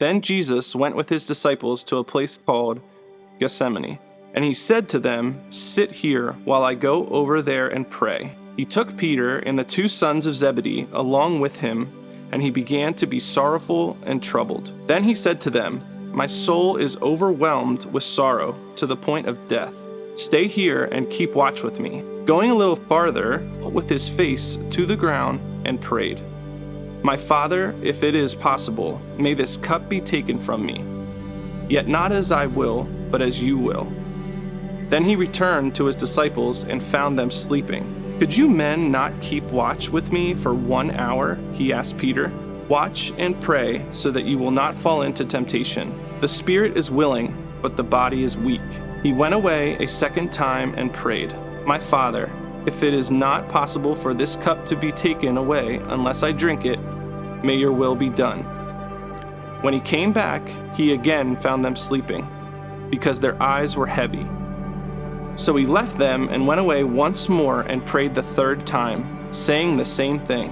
Then Jesus went with his disciples to a place called Gethsemane, and he said to them, "Sit here while I go over there and pray." He took Peter and the 2 sons of Zebedee along with him, and he began to be sorrowful and troubled. Then he said to them, "My soul is overwhelmed with sorrow to the point of death. Stay here and keep watch with me." Going a little farther, with his face to the ground, and prayed, "My Father, if it is possible, may this cup be taken from me. Yet not as I will, but as you will." Then he returned to his disciples and found them sleeping. "Could you men not keep watch with me for 1 hour?" he asked Peter. "Watch and pray so that you will not fall into temptation. The spirit is willing, but the body is weak." He went away a second time and prayed, "My Father, if it is not possible for this cup to be taken away unless I drink it, may your will be done." When he came back, he again found them sleeping, because their eyes were heavy. So he left them and went away once more and prayed the 3rd time, saying the same thing.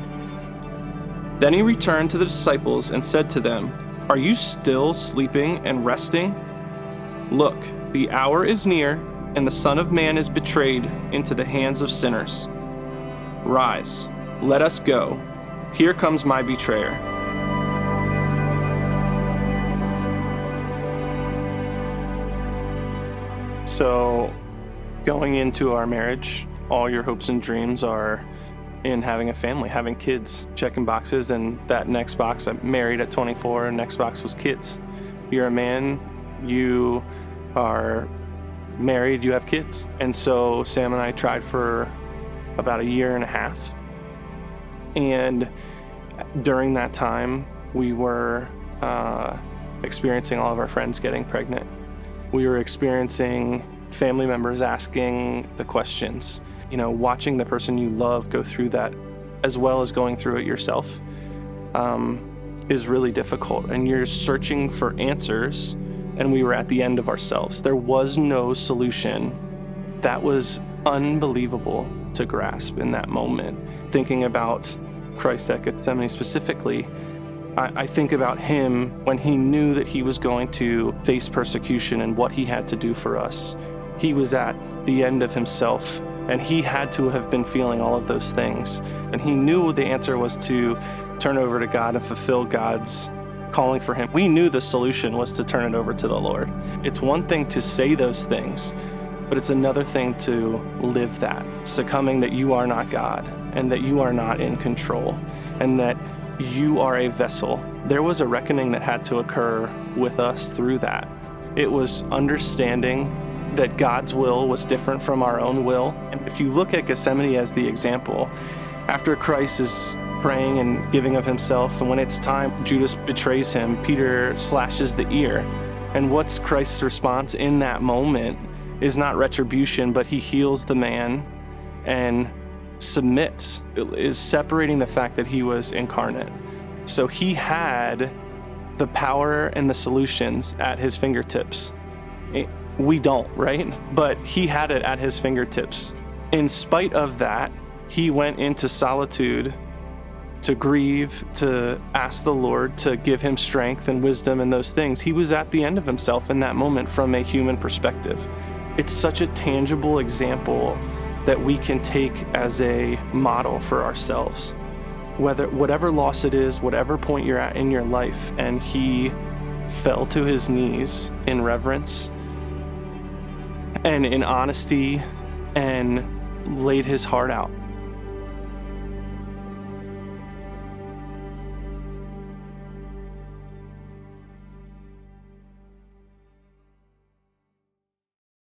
Then he returned to the disciples and said to them, "Are you still sleeping and resting? Look, the hour is near, and the Son of Man is betrayed into the hands of sinners. Rise, let us go. Here comes my betrayer." So, going into our marriage, all your hopes and dreams are in having a family, having kids, checking boxes, and that next box, I'm married at 24, and next box was kids. You're a man, you are married, you have kids. And so Sam and I tried for about 1.5 years. And during that time, we were experiencing all of our friends getting pregnant. We were experiencing family members asking the questions, watching the person you love go through that, as well as going through it yourself, is really difficult. And you're searching for answers, and we were at the end of ourselves. There was no solution. That was unbelievable to grasp in that moment. Thinking about Christ at Gethsemane specifically, I think about him when he knew that he was going to face persecution and what he had to do for us. He was at the end of himself, and he had to have been feeling all of those things. And he knew the answer was to turn over to God and fulfill God's calling for him. We knew the solution was to turn it over to the Lord. It's one thing to say those things, but it's another thing to live that, succumbing that you are not God and that you are not in control and that you are a vessel. There was a reckoning that had to occur with us through that. It was understanding that God's will was different from our own will. And if you look at Gethsemane as the example, after Christ is praying and giving of himself, and when it's time, Judas betrays him, Peter slashes the ear. And what's Christ's response in that moment is not retribution, but he heals the man and submits. It is separating the fact that he was incarnate. So he had the power and the solutions at his fingertips. We don't, right? But he had it at his fingertips. In spite of that, he went into solitude to grieve, to ask the Lord to give him strength and wisdom and those things. He was at the end of himself in that moment from a human perspective. It's such a tangible example that we can take as a model for ourselves. Whatever loss it is, whatever point you're at in your life, and he fell to his knees in reverence and in honesty and laid his heart out.